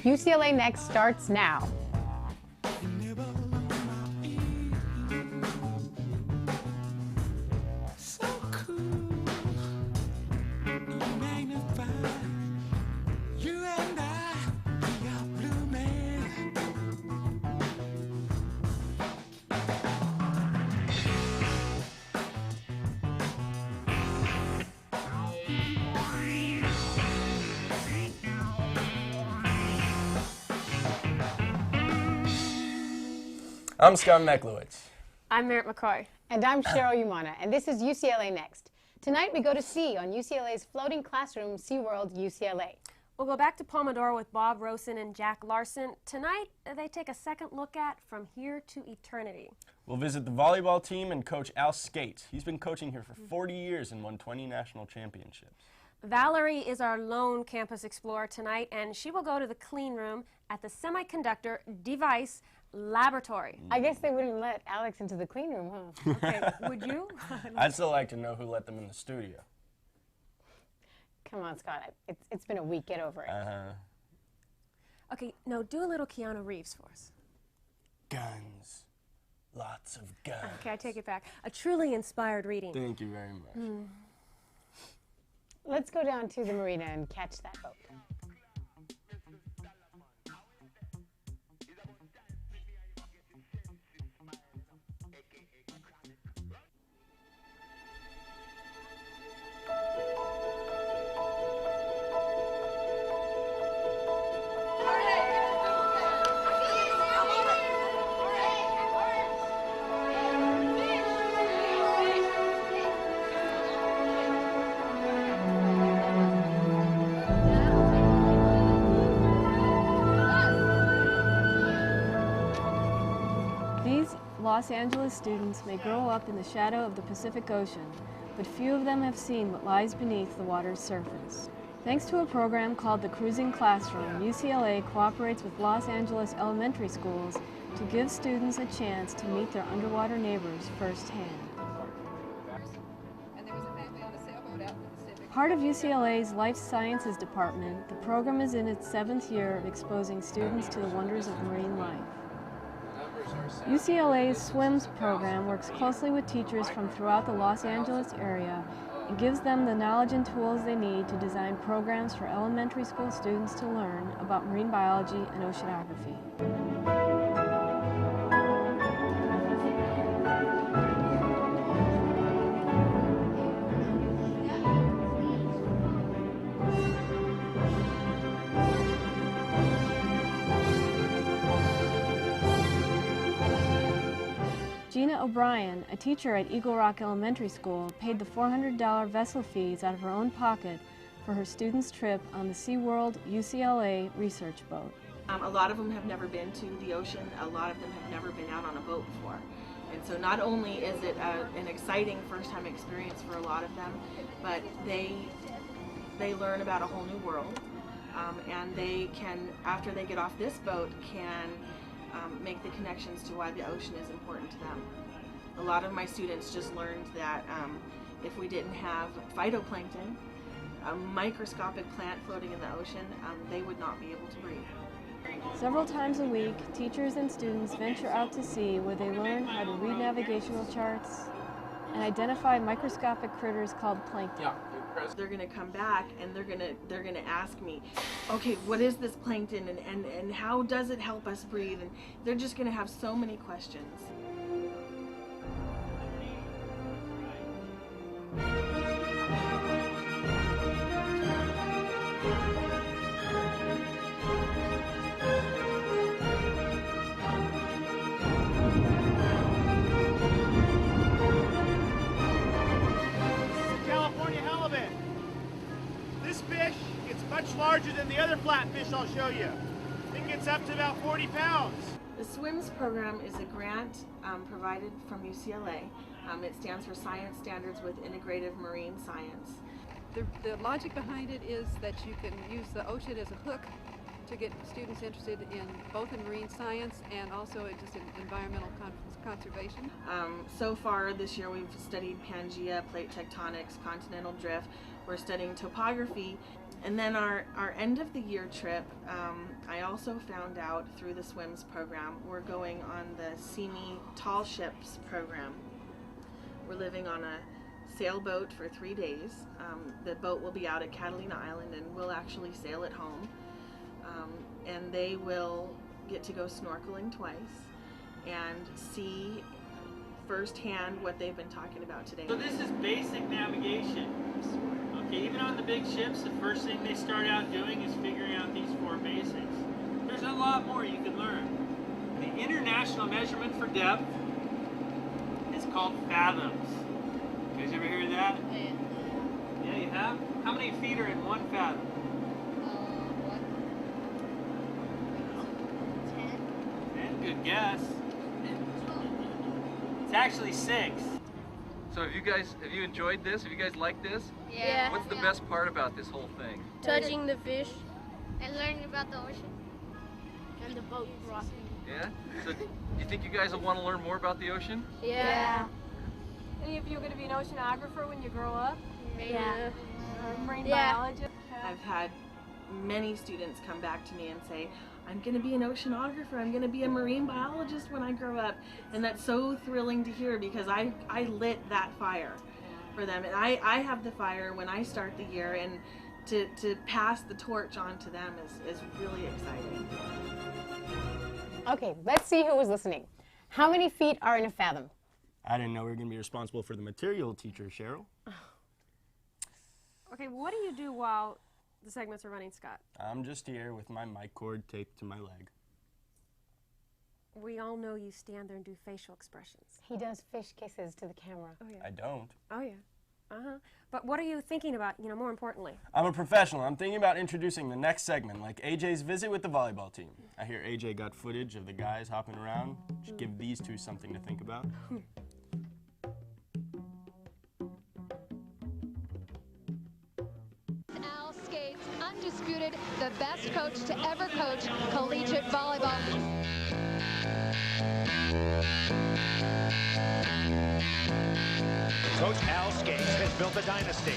UCLA Next starts now. I'm Scott Meklowitz. I'm Merritt McCoy. And I'm Cheryl Umana, and this is UCLA Next. Tonight we go to sea on UCLA's floating classroom, SeaWorld UCLA. We'll go back to Pomodoro with Bob Rosen and Jack Larson. Tonight, they take a second look at From Here to Eternity. We'll visit the volleyball team and coach Al Scates. He's been coaching here for 40 years and won 20 national championships. Valerie is our lone campus explorer tonight, and she will go to the clean room at the Semiconductor Device Laboratory. I guess they wouldn't let Alex into the clean room, huh? Okay, would you? I'd still like to know who let them in the studio. Come on, Scott. It's been a week. Get over it. Okay, no, do a little Keanu Reeves for us. Guns. Lots of guns. Okay, I take it back. A truly inspired reading. Thank you very much. Let's go down to the marina and catch that boat. Los Angeles students may grow up in the shadow of the Pacific Ocean, but few of them have seen what lies beneath the water's surface. Thanks to a program called the Cruising Classroom, UCLA cooperates with Los Angeles elementary schools to give students a chance to meet their underwater neighbors firsthand. Part of UCLA's Life Sciences Department, the program is in its 7th year of exposing students to the wonders of marine life. UCLA's SWIMS program works closely with teachers from throughout the Los Angeles area and gives them the knowledge and tools they need to design programs for elementary school students to learn about marine biology and oceanography. Gina O'Brien, a teacher at Eagle Rock Elementary School, paid the $400 vessel fees out of her own pocket for her students' trip on the SeaWorld UCLA research boat. A lot of them have never been to the ocean. A lot of them have never been out on a boat before. And so not only is it an exciting first-time experience for a lot of them, but they learn about a whole new world. And they can, after they get off this boat, can make the connections to why the ocean is important to them. A lot of my students just learned that if we didn't have phytoplankton, a microscopic plant floating in the ocean, they would not be able to breathe. Several times a week, teachers and students venture out to sea where they learn how to read navigational charts and identify microscopic critters called plankton. Yeah. They're going to come back and they're going to ask me, okay, what is this plankton and how does it help us breathe? And they're just going to have so many questions. Much larger than the other flatfish I'll show you. It gets up to about 40 pounds. The SWIMS program is a grant provided from UCLA. It stands for Science Standards with Integrative Marine Science. The logic behind it is that you can use the ocean as a hook to get students interested in both in marine science and also in just in environmental conservation. So far this year we've studied Pangea, plate tectonics, continental drift. We're studying topography. And then our end of the year trip, I also found out through the SWIMS program, we're going on the SEMI Tall Ships program. We're living on a sailboat for 3 days. The boat will be out at Catalina Island and we'll actually sail it home. And they will get to go snorkeling twice and see firsthand what they've been talking about today. So this is basic navigation. Okay, even on the big ships, the first thing they start out doing is figuring out these 4 basics. There's a lot more you can learn. The international measurement for depth is called fathoms. You guys ever hear that? Yeah. Yeah, you have? How many feet are in 1 fathom? 10. Good guess. It's actually 6. So have you enjoyed this? Have you guys liked this? Yeah. What's the best part about this whole thing? Touching the fish and learning about the ocean and the boat rocking. Yeah? So you think you guys will want to learn more about the ocean? Yeah. Any of you are going to be an oceanographer when you grow up? Yeah. Or marine Yeah. biologist? I've had many students come back to me and say, I'm going to be an oceanographer, I'm going to be a marine biologist when I grow up. And that's so thrilling to hear because I lit that fire for them. And I have the fire when I start the year, and to pass the torch on to them is really exciting. Okay, let's see who was listening. How many feet are in a fathom? I didn't know we were going to be responsible for the material, teacher Cheryl. Okay, what do you do while the segments are running, Scott? I'm just here with my mic cord taped to my leg. We all know you stand there and do facial expressions. He does fish kisses to the camera. Oh, yeah. I don't. Oh, yeah. Uh-huh. But what are you thinking about, more importantly? I'm a professional. I'm thinking about introducing the next segment, like AJ's visit with the volleyball team. I hear AJ got footage of the guys hopping around. Should give these two something to think about. Al Scates, undisputed, the best coach to ever coach collegiate volleyball. Coach Al Scates has built a dynasty.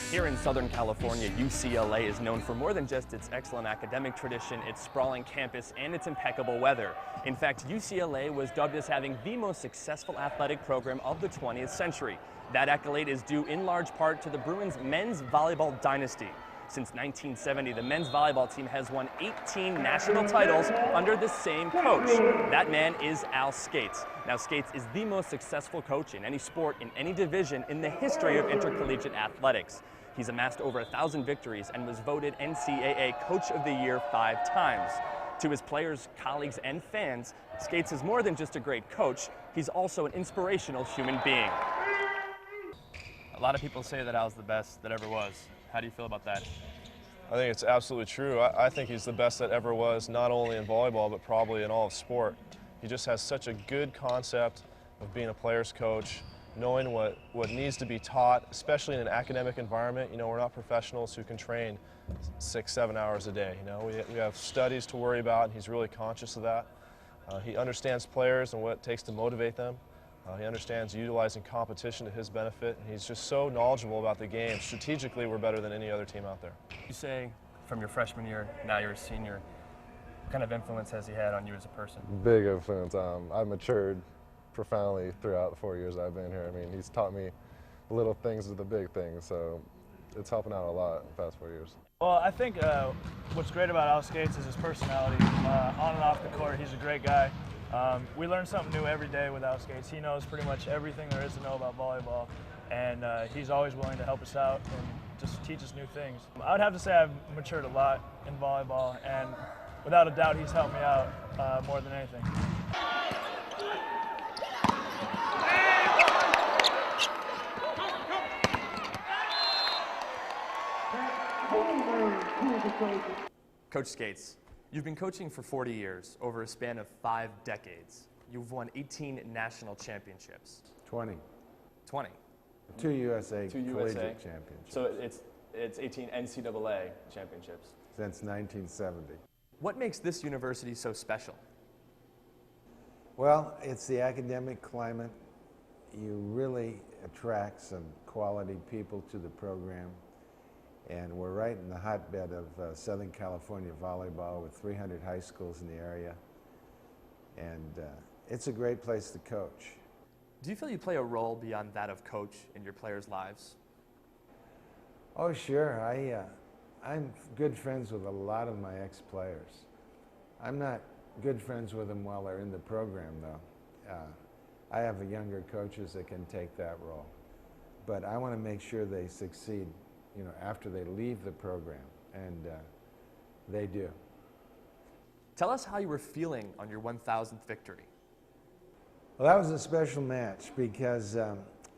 Here in Southern California, UCLA is known for more than just its excellent academic tradition, its sprawling campus, and its impeccable weather. In fact, UCLA was dubbed as having the most successful athletic program of the 20th century. That accolade is due in large part to the Bruins men's volleyball dynasty. Since 1970, the men's volleyball team has won 18 national titles under the same coach. That man is Al Scates. Now, Scates is the most successful coach in any sport, in any division, in the history of intercollegiate athletics. He's amassed over 1,000 victories and was voted NCAA Coach of the Year 5 times. To his players, colleagues, and fans, Scates is more than just a great coach, he's also an inspirational human being. A lot of people say that Al's the best that ever was. How do you feel about that? I think it's absolutely true. I think he's the best that ever was, not only in volleyball, but probably in all of sport. He just has such a good concept of being a player's coach, knowing what needs to be taught, especially in an academic environment. We're not professionals who can train 6-7 hours a day. We have studies to worry about, and he's really conscious of that. He understands players and what it takes to motivate them. He understands utilizing competition to his benefit, and he's just so knowledgeable about the game. Strategically, we're better than any other team out there. You say from your freshman year, now you're a senior, what kind of influence has he had on you as a person? Big influence. I've matured profoundly throughout the 4 years I've been here. I mean, he's taught me little things to the big things, so it's helping out a lot in the past 4 years. Well, I think what's great about Al Scates is his personality. On and off the court, he's a great guy. We learn something new every day with Al Scates. He knows pretty much everything there is to know about volleyball, and he's always willing to help us out and just teach us new things. I would have to say I've matured a lot in volleyball, and without a doubt he's helped me out more than anything. Coach Scates, You've been coaching for 40 years, over a span of 5 decades. You've won 18 national championships. 20. 20. 2 USA Two collegiate USA. championships. So it's 18 NCAA championships. Since 1970. What makes this university so special? Well, it's the academic climate. You really attract some quality people to the program. And we're right in the hotbed of Southern California volleyball with 300 high schools in the area. And it's a great place to coach. Do you feel you play a role beyond that of coach in your players' lives? Oh, sure. I'm good friends with a lot of my ex-players. I'm not good friends with them while they're in the program, though. I have younger coaches that can take that role. But I want to make sure they succeed, you know, after they leave the program, and they do. Tell us how you were feeling on your 1,000th victory. Well, that was a special match because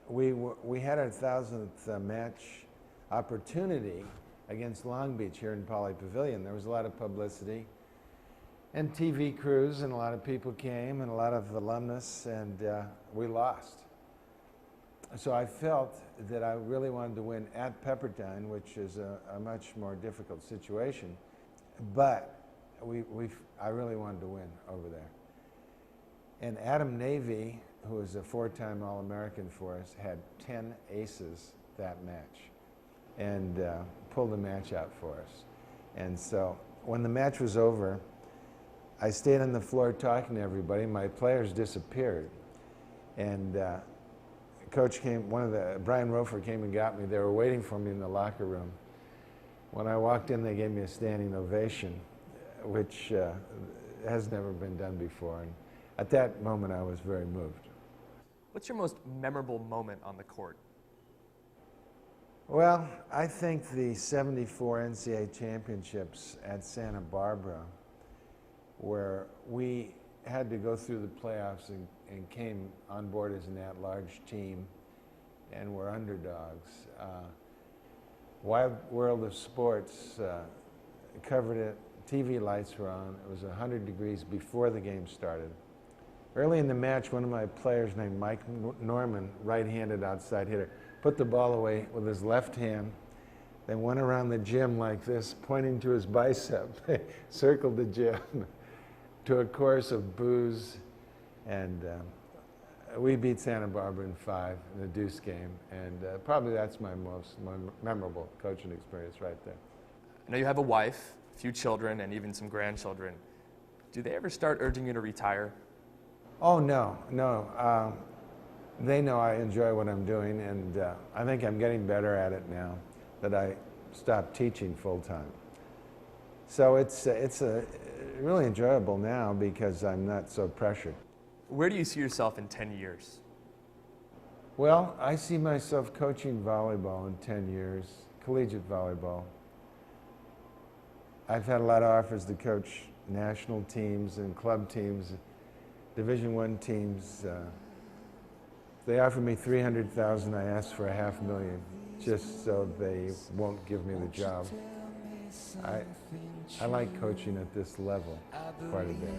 we had our 1,000th match opportunity against Long Beach here in Poly Pavilion. There was a lot of publicity and TV crews, and a lot of people came, and a lot of alumnus, and we lost. So I felt that I really wanted to win at Pepperdine, which is a much more difficult situation, but I really wanted to win over there. And Adam Navy, who was a 4-time All-American for us, had 10 aces that match and pulled the match out for us. And so when the match was over, I stayed on the floor talking to everybody. My players disappeared. And coach came, Brian Rofer came and got me. They were waiting for me in the locker room. When I walked in, they gave me a standing ovation, which has never been done before. And at that moment, I was very moved. What's your most memorable moment on the court? Well, I think the '74 NCAA championships at Santa Barbara, where we had to go through the playoffs and came on board as an at-large team and were underdogs. Wide World of Sports covered it. TV lights were on. It was 100 degrees before the game started. Early in the match, one of my players named Mike Norman, right-handed outside hitter, put the ball away with his left hand, then went around the gym like this, pointing to his bicep, circled the gym, to a chorus of boos, and we beat Santa Barbara in 5 in the deuce game, and probably that's my most memorable coaching experience right there. I know you have a wife, a few children, and even some grandchildren. Do they ever start urging you to retire? Oh, no. They know I enjoy what I'm doing, and I think I'm getting better at it now that I stopped teaching full-time. So it's really enjoyable now because I'm not so pressured. Where do you see yourself in 10 years? Well, I see myself coaching volleyball in 10 years, collegiate volleyball. I've had a lot of offers to coach national teams and club teams, Division I teams. They offered me $300,000. I asked for $500,000 just so they won't give me the job. I like coaching at this level quite a bit.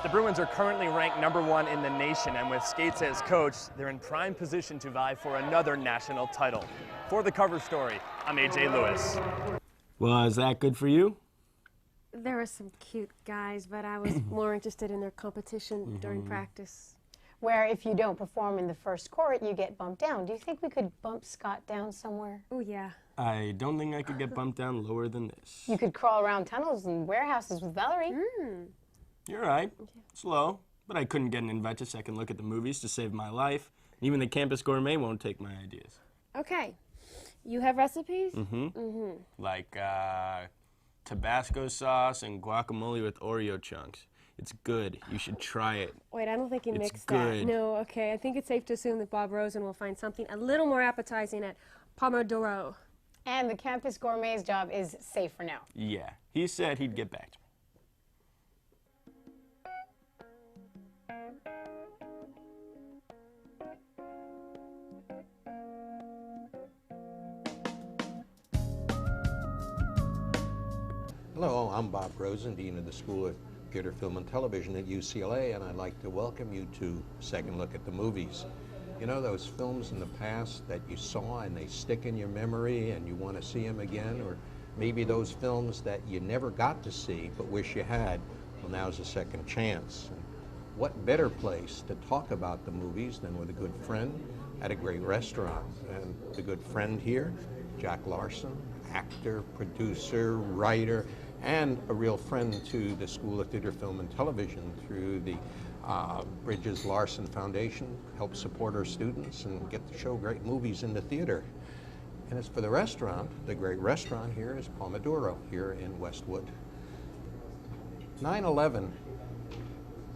The Bruins are currently ranked #1 in the nation, and with Scates as coach, they're in prime position to vie for another national title. For the cover story, I'm AJ Lewis. Well, is that good for you? There were some cute guys, but I was more interested in their competition during practice. Where if you don't perform in the first court, you get bumped down. Do you think we could bump Scott down somewhere? Oh, yeah. I don't think I could get bumped down lower than this. You could crawl around tunnels and warehouses with Valerie. You're right. Slow, but I couldn't get an invite to second look at the movies to save my life. Even the campus gourmet won't take my ideas. Okay. You have recipes? Like Tabasco sauce and guacamole with Oreo chunks. It's good. You should try it. Wait, I don't think you It's mixed good. that. No, okay. I think it's safe to assume that Bob Rosen will find something a little more appetizing at Pomodoro. And the campus gourmet's job is safe for now. Yeah, he said he'd get back to me. Hello, I'm Bob Rosen, Dean of the School of Theater, Film, and Television at UCLA, and I'd like to welcome you to Second Look at the Movies. You know those films in the past that you saw and they stick in your memory and you want to see them again? Or maybe those films that you never got to see but wish you had? Well, now's a second chance. And what better place to talk about the movies than with a good friend at a great restaurant? And the good friend here, Jack Larson, actor, producer, writer, and a real friend to the School of Theater, Film, and Television through the Bridges Larson Foundation, help support our students and get to show great movies in the theater. And as for the restaurant, the great restaurant here is Pomodoro here in Westwood. 9/11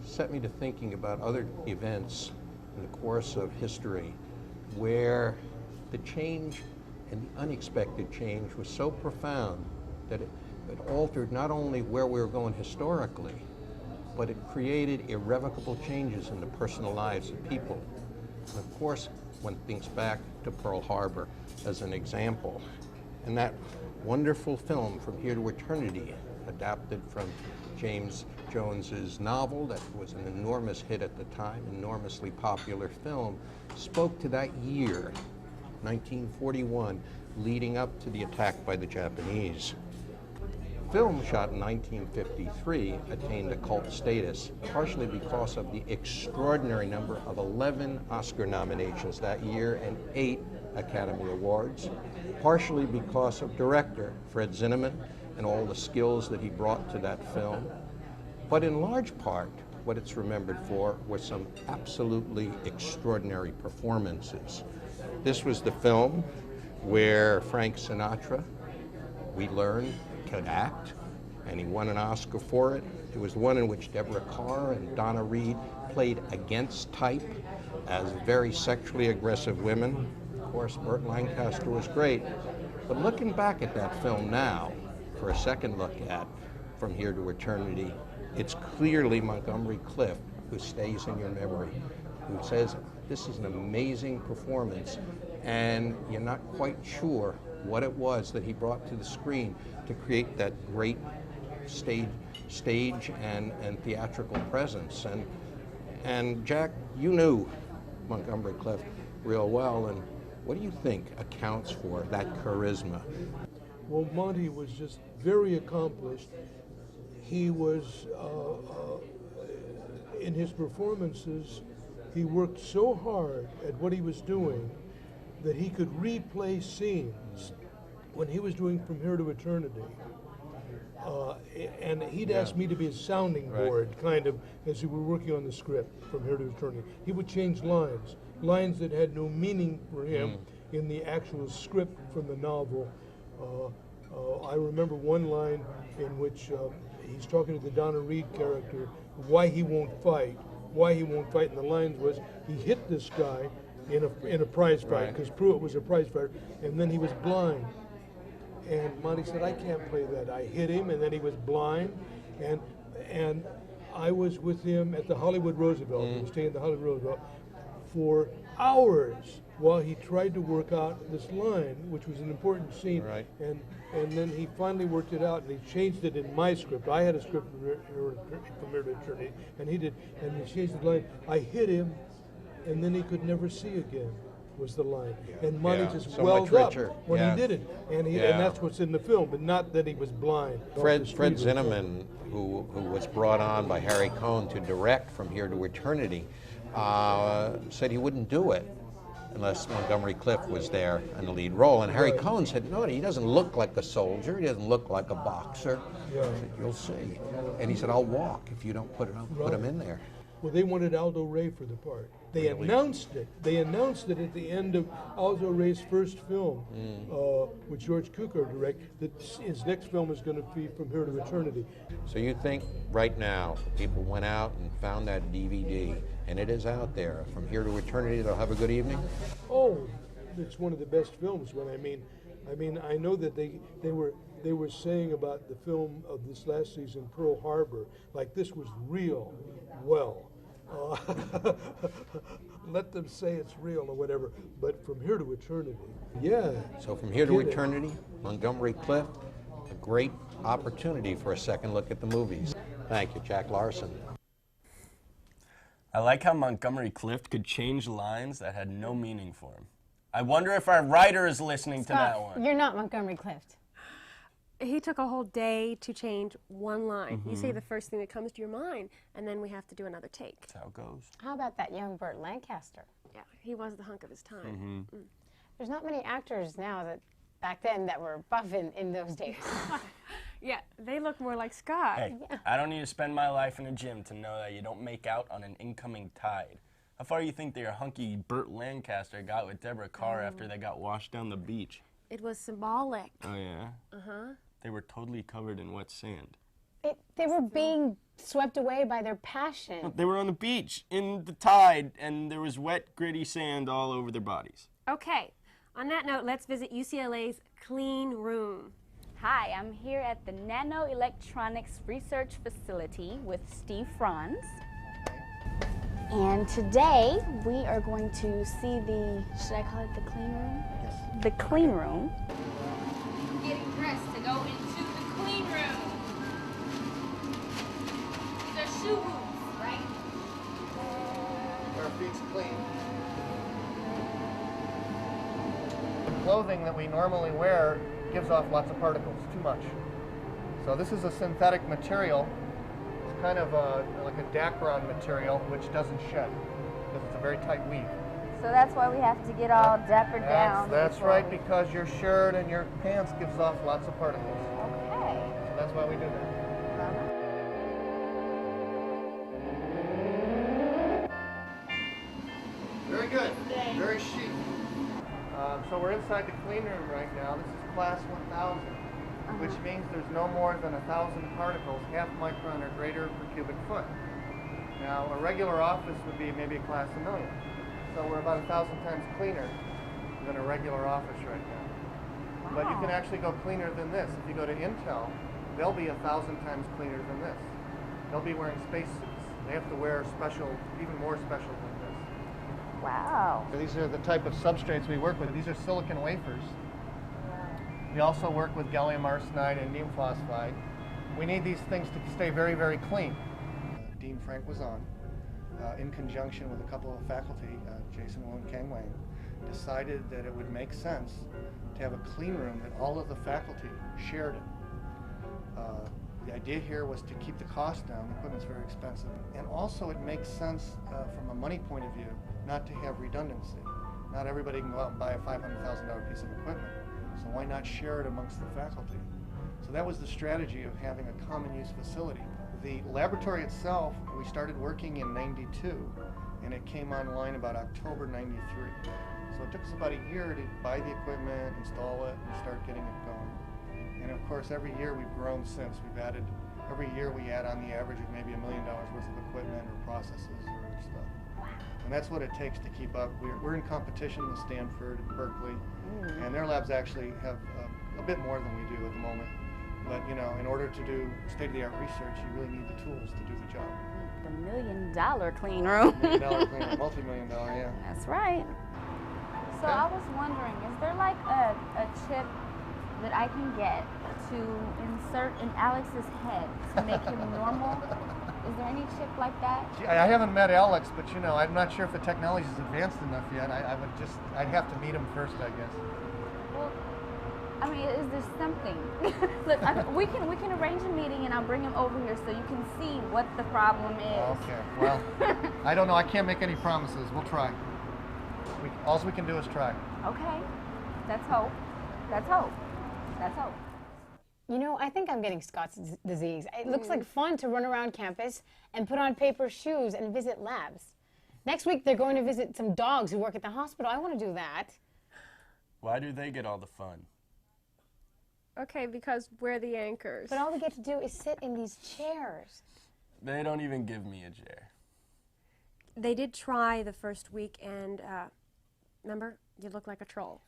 set me to thinking about other events in the course of history where the change and the unexpected change was so profound that it altered not only where we were going historically, but it created irrevocable changes in the personal lives of people. And of course, one thinks back to Pearl Harbor as an example. And that wonderful film, From Here to Eternity, adapted from James Jones's novel that was an enormous hit at the time, enormously popular film, spoke to that year, 1941, leading up to the attack by the Japanese. Film shot in 1953 attained a cult status, partially because of the extraordinary number of 11 Oscar nominations that year and 8 Academy Awards, partially because of director Fred Zinnemann and all the skills that he brought to that film, but in large part, what it's remembered for was some absolutely extraordinary performances. This was the film where Frank Sinatra, we learned, could act, and he won an Oscar for it. It was one in which Deborah Kerr and Donna Reed played against type as very sexually aggressive women. Of course, Burt Lancaster was great. But looking back at that film now, for a second look at From Here to Eternity, it's clearly Montgomery Clift who stays in your memory, who says, this is an amazing performance, and you're not quite sure what it was that he brought to the screen to create that great stage and theatrical presence. And Jack, you knew Montgomery Clift real well, and what do you think accounts for that charisma? Well, Monty was just very accomplished. He was, in his performances, he worked so hard at what he was doing that he could replay scenes when he was doing From Here to Eternity. And he'd ask me to be a sounding board, kind of, as we were working on the script, From Here to Eternity. He would change lines that had no meaning for him in the actual script from the novel. I remember one line in which he's talking to the Donna Reed character, why he won't fight, and the lines was, he hit this guy in a prize fight, because Pruitt was a prize fighter, and then he was blind. And Monty said, I can't play that. I hit him, and then he was blind, and I was with him at the Hollywood Roosevelt. We were staying at the Hollywood Roosevelt for hours while he tried to work out this line, which was an important scene. Right. And then he finally worked it out, and he changed it in my script. I had a script from Here to Eternity, and he did, and he changed the line. I hit him, and then he could never see again, was the line. And Monty just so welled much up richer. when he did it. And that's what's in the film, but not that he was blind. Fred Zinnemann, who was brought on by Harry Cohn to direct From Here to Eternity, said he wouldn't do it unless Montgomery Clift was there in the lead role. And Harry Cohn said, no, he doesn't look like a soldier, he doesn't look like a boxer. I said, you'll see. And he said, I'll walk if you don't put him in there. Well, they wanted Aldo Ray for the part. They announced it. They announced it at the end of Aldo Ray's first film, with George Cukor direct, that his next film is going to be From Here to Eternity. So you think right now, people went out and found that DVD, and it is out there. From Here to Eternity, they'll have a good evening? Oh, it's one of the best films. I know that they were saying about the film of this last season, Pearl Harbor, like this was real. Well, let them say it's real or whatever, but From Here to Eternity, yeah. So From Here to Eternity, Montgomery Clift, a great opportunity for a second look at the movies. Thank you, Jack Larson. I like how Montgomery Clift could change lines that had no meaning for him. I wonder if our writer is listening to that one. You're not Montgomery Clift. He took a whole day to change one line. You say the first thing that comes to your mind, and then we have to do another take. That's how it goes. How about that young Burt Lancaster? Yeah, he was the hunk of his time. There's not many actors now that back then that were buff in those days. Yeah, they look more like Scott. Hey, I don't need to spend my life in a gym to know that you don't make out on an incoming tide. How far do you think their hunky Burt Lancaster got with Deborah Carr after they got washed down the beach? It was symbolic. Oh, yeah? They were totally covered in wet sand. They were being swept away by their passion. They were on the beach in the tide, and there was wet, gritty sand all over their bodies. Okay, on that note, let's visit UCLA's clean room. Hi, I'm here at the Nanoelectronics Research Facility with Steve Franz. And today we are going to see the, should I call it the clean room? Yes. The clean room. Getting dressed to go into the clean room. These are shoe boots, right? Our feet's clean. The clothing that we normally wear gives off lots of particles, too much. So this is a synthetic material. It's kind of like a Dacron material, which doesn't shed, because it's a very tight weave. So that's why we have to get all dappered down. That's right, because your shirt and your pants gives off lots of particles. Okay. So that's why we do that. Very good. Very chic. So we're inside the clean room right now. This is class 1000, which means there's no more than 1,000 particles, half micron or greater per cubic foot. Now, a regular office would be maybe a class 1,000,000. So we're about 1,000 times cleaner than a regular office right now. Wow. But you can actually go cleaner than this. If you go to Intel, they'll be 1,000 times cleaner than this. They'll be wearing spacesuits. They have to wear special, even more special than this. Wow. So these are the type of substrates we work with. These are silicon wafers. We also work with gallium arsenide and neem phosphide. We need these things to stay very, very clean. Dean Frank was on, in conjunction with a couple of faculty, Jason Wu and Kang Wang, decided that it would make sense to have a clean room that all of the faculty shared in. The idea here was to keep the cost down. The equipment's very expensive. And also it makes sense from a money point of view not to have redundancy. Not everybody can go out and buy a $500,000 piece of equipment. So why not share it amongst the faculty? So that was the strategy of having a common use facility. The laboratory itself, we started working in '92, and it came online about October '93. So it took us about a year to buy the equipment, install it, and start getting it going. And of course, every year we've grown since. We've added, every year we add on the average of maybe $1 million worth of equipment or processes or stuff. And that's what it takes to keep up. We're in competition with Stanford and Berkeley, and their labs actually have a bit more than we do at the moment. But you know, in order to do state-of-the-art research, you really need the tools to do the job. The $1 million clean room. $1 million clean room, multi-million-dollar, yeah. That's right. So I was wondering, is there like a chip that I can get to insert in Alex's head to make him normal? Is there any chip like that? Gee, I haven't met Alex, but you know, I'm not sure if the technology is advanced enough yet. I'd have to meet him first, I guess. Well, I mean, is there something? Look, we can arrange a meeting and I'll bring him over here so you can see what the problem is. Okay, well, I don't know. I can't make any promises. We'll try. All we can do is try. Okay, that's hope. That's hope. That's hope. You know, I think I'm getting Scott's disease. It looks like fun to run around campus and put on paper shoes and visit labs. Next week, they're going to visit some dogs who work at the hospital. I want to do that. Why do they get all the fun? Okay, because we're the anchors. But all we get to do is sit in these chairs. They don't even give me a chair. They did try the first week, and remember, you look like a troll.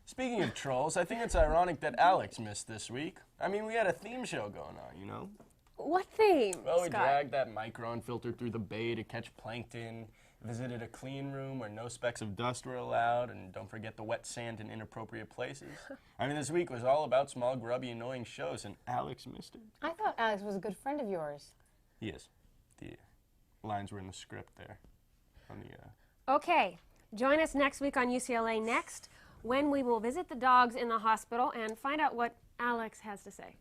Speaking of trolls, I think it's ironic that Alex missed this week. I mean, we had a theme show going on, you know? What theme, Well, we Scott? dragged that micron filter through the bay to catch plankton, visited a clean room where no specks of dust were allowed, and don't forget the wet sand in inappropriate places. I mean, this week was all about small, grubby, annoying shows, and Alex missed it. I thought Alex was a good friend of yours. He is. The lines were in the script there. On the, Okay, join us next week on UCLA Next, when we will visit the dogs in the hospital and find out what Alex has to say.